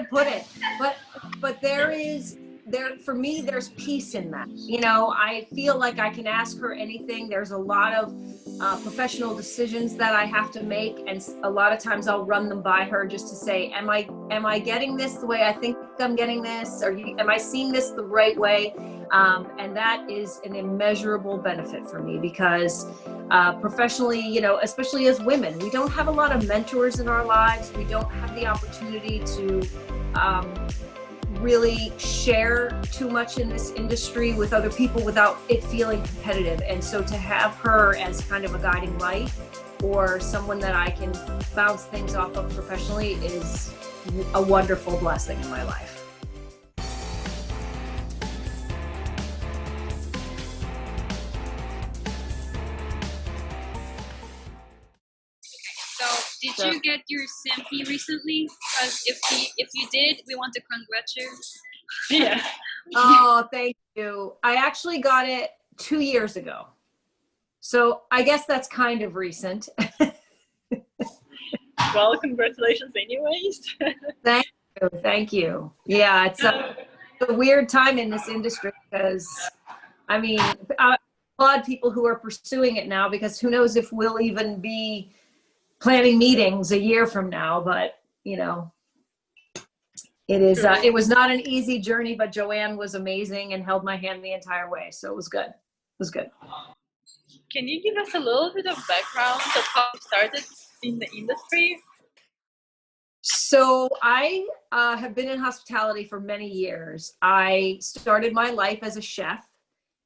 put it. But for me, there's peace in that. You know, I feel like I can ask her anything. There's a lot of professional decisions that I have to make, and a lot of times I'll run them by her just to say, am I getting this the way I think I'm getting this? Am I seeing this the right way? And that is an immeasurable benefit for me, because professionally, you know, especially as women, we don't have a lot of mentors in our lives. We don't have the opportunity to really share too much in this industry with other people without it feeling competitive. And so to have her as kind of a guiding light, or someone that I can bounce things off of professionally, is a wonderful blessing in my life. Did you get your CMP recently? Because if you did, we want to congratulate you. Yeah. Oh, thank you. I actually got it 2 years ago. So I guess that's kind of recent. Well, congratulations anyways. Thank you. Yeah, it's a weird time in this industry, because, I mean, I applaud people who are pursuing it now, because who knows if we'll even be planning meetings a year from now. But you know, it is it was not an easy journey, but Joanne was amazing and held my hand the entire way, so it was good. Can you give us a little bit of background of how you started in the industry? So I have been in hospitality for many years. I started my life as a chef,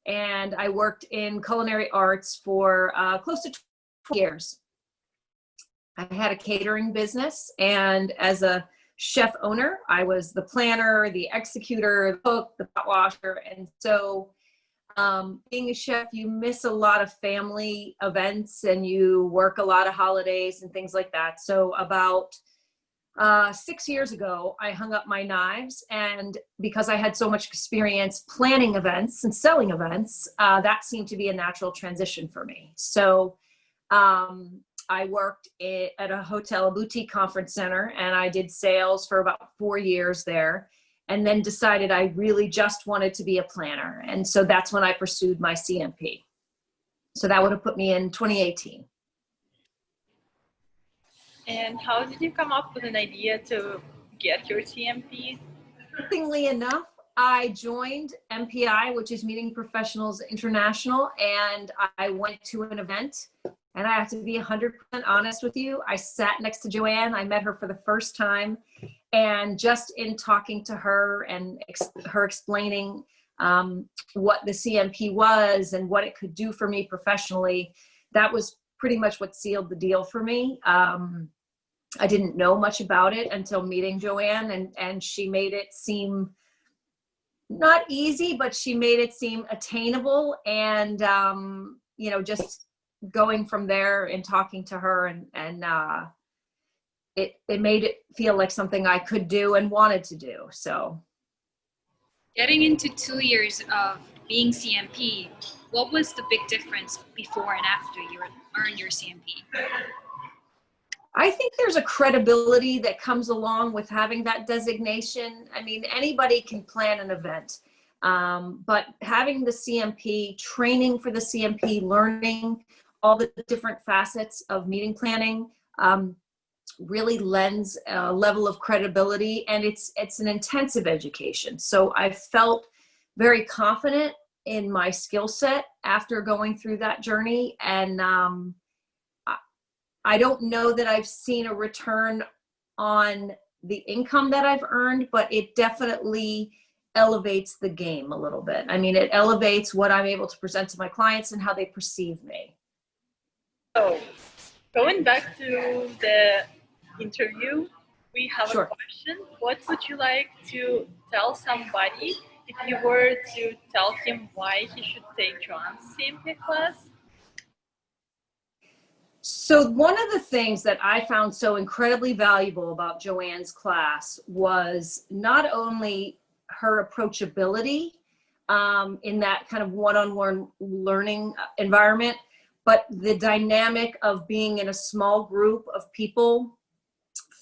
and I worked in culinary arts for close to 20 years. I had a catering business, and as a chef owner, I was the planner, the executor, the cook, the pot washer. And so being a chef, you miss a lot of family events, and you work a lot of holidays and things like that. So about 6 years ago, I hung up my knives, and because I had so much experience planning events and selling events, that seemed to be a natural transition for me. So I worked at a hotel, a boutique conference center, and I did sales for about 4 years there, and then decided I really just wanted to be a planner. And so that's when I pursued my CMP. So that would have put me in 2018. And how did you come up with an idea to get your CMP? Interestingly enough, I joined MPI, which is Meeting Professionals International, and I went to an event. And I have to be 100% honest with you. I sat next to Joanne. I met her for the first time. And just in talking to her and her explaining what the CMP was and what it could do for me professionally, that was pretty much what sealed the deal for me. I didn't know much about it until meeting Joanne, and she made it seem not easy, but she made it seem attainable. And, you know, just going from there and talking to her, and it made it feel like something I could do and wanted to do. So getting into 2 years of being CMP, what was the big difference before and after you earned your CMP? I think there's a credibility that comes along with having that designation. I mean, anybody can plan an event, but having the CMP, training for the CMP, learning all the different facets of meeting planning, really lends a level of credibility, and it's an intensive education. So I felt very confident in my skill set after going through that journey. And I don't know that I've seen a return on the income that I've earned, but it definitely elevates the game a little bit. I mean, it elevates what I'm able to present to my clients and how they perceive me. So going back to the interview, we have a question. What would you like to tell somebody if you were to tell him why he should take Joanne's CMP class? So one of the things that I found so incredibly valuable about Joanne's class was not only her approachability in that kind of one-on-one learning environment, but the dynamic of being in a small group of people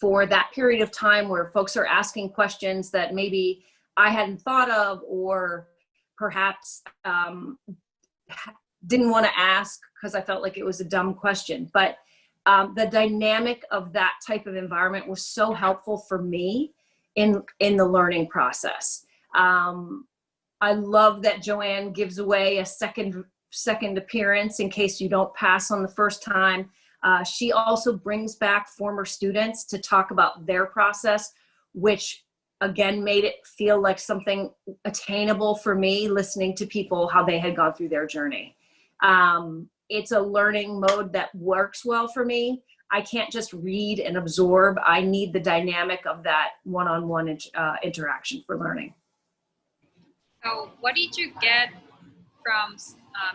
for that period of time where folks are asking questions that maybe I hadn't thought of, or perhaps didn't want to ask because I felt like it was a dumb question. But the dynamic of that type of environment was so helpful for me in the learning process. I love that Joanne gives away a second appearance in case you don't pass on the first time. She also brings back former students to talk about their process, which again made it feel like something attainable for me, listening to people, how they had gone through their journey. It's a learning mode that works well for me. I can't just read and absorb. I need the dynamic of that one-on-one interaction for learning. So what did you get from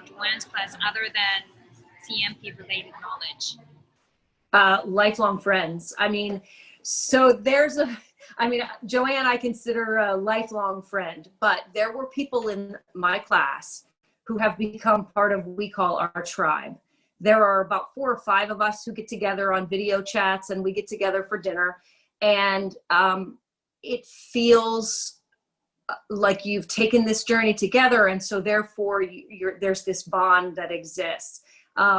Joanne's class other than CMP related knowledge? Lifelong friends. I mean, so Joanne, I consider a lifelong friend, but there were people in my class who have become part of what we call our tribe. There are about 4 or 5 of us who get together on video chats, and we get together for dinner, and it feels like you've taken this journey together, and so therefore there's this bond that exists.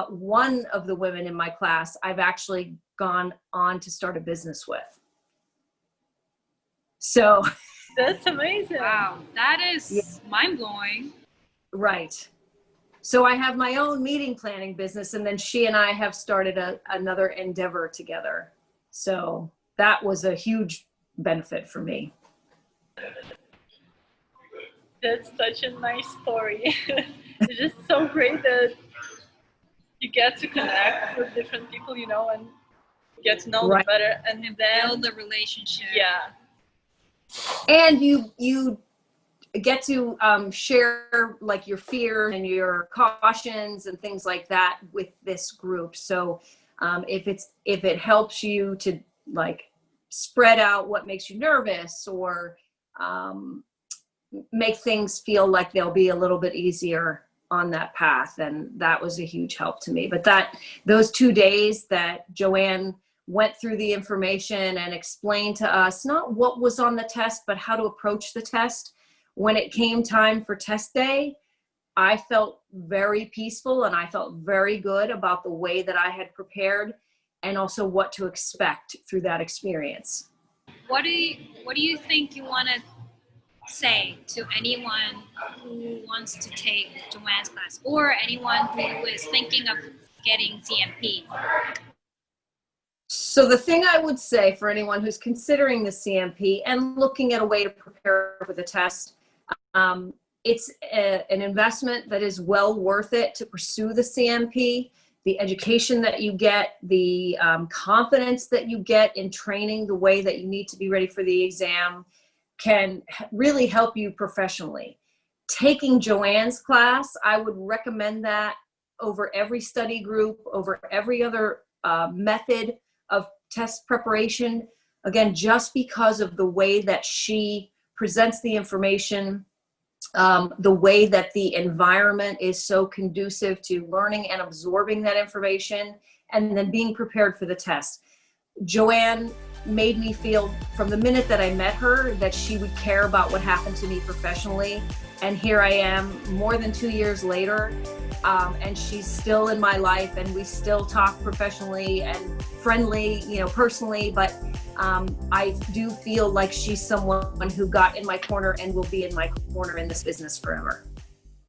One of the women in my class I've actually gone on to start a business with. So that's amazing. Wow, that is mind-blowing. Right. So I have my own meeting planning business, and then she and I have started another endeavor together. So that was a huge benefit for me. That's such a nice story. It's just so great that you get to connect with different people, you know, and get to know them better, and then build the relationship. Yeah. And you get to share like your fears and your cautions and things like that with this group. So if it helps you to like spread out what makes you nervous, or make things feel like they'll be a little bit easier on that path, and that was a huge help to me. But those 2 days that Joanne went through the information and explained to us not what was on the test, but how to approach the test. When it came time for test day, I felt very peaceful, and I felt very good about the way that I had prepared, and also what to expect through that experience. What do you think you want to say to anyone who wants to take Joanne's class, or anyone who is thinking of getting CMP? So the thing I would say for anyone who's considering the CMP and looking at a way to prepare for the test, it's an investment that is well worth it to pursue the CMP. The education that you get, the confidence that you get in training the way that you need to be ready for the exam can really help you professionally. Taking Joanne's class, I would recommend that over every study group, over every other method of test preparation. Again, just because of the way that she presents the information, the way that the environment is so conducive to learning and absorbing that information, and then being prepared for the test. Joanne made me feel from the minute that I met her that she would care about what happened to me professionally. And here I am more than 2 years later, and she's still in my life, and we still talk professionally and friendly, you know, personally, but I do feel like she's someone who got in my corner and will be in my corner in this business forever.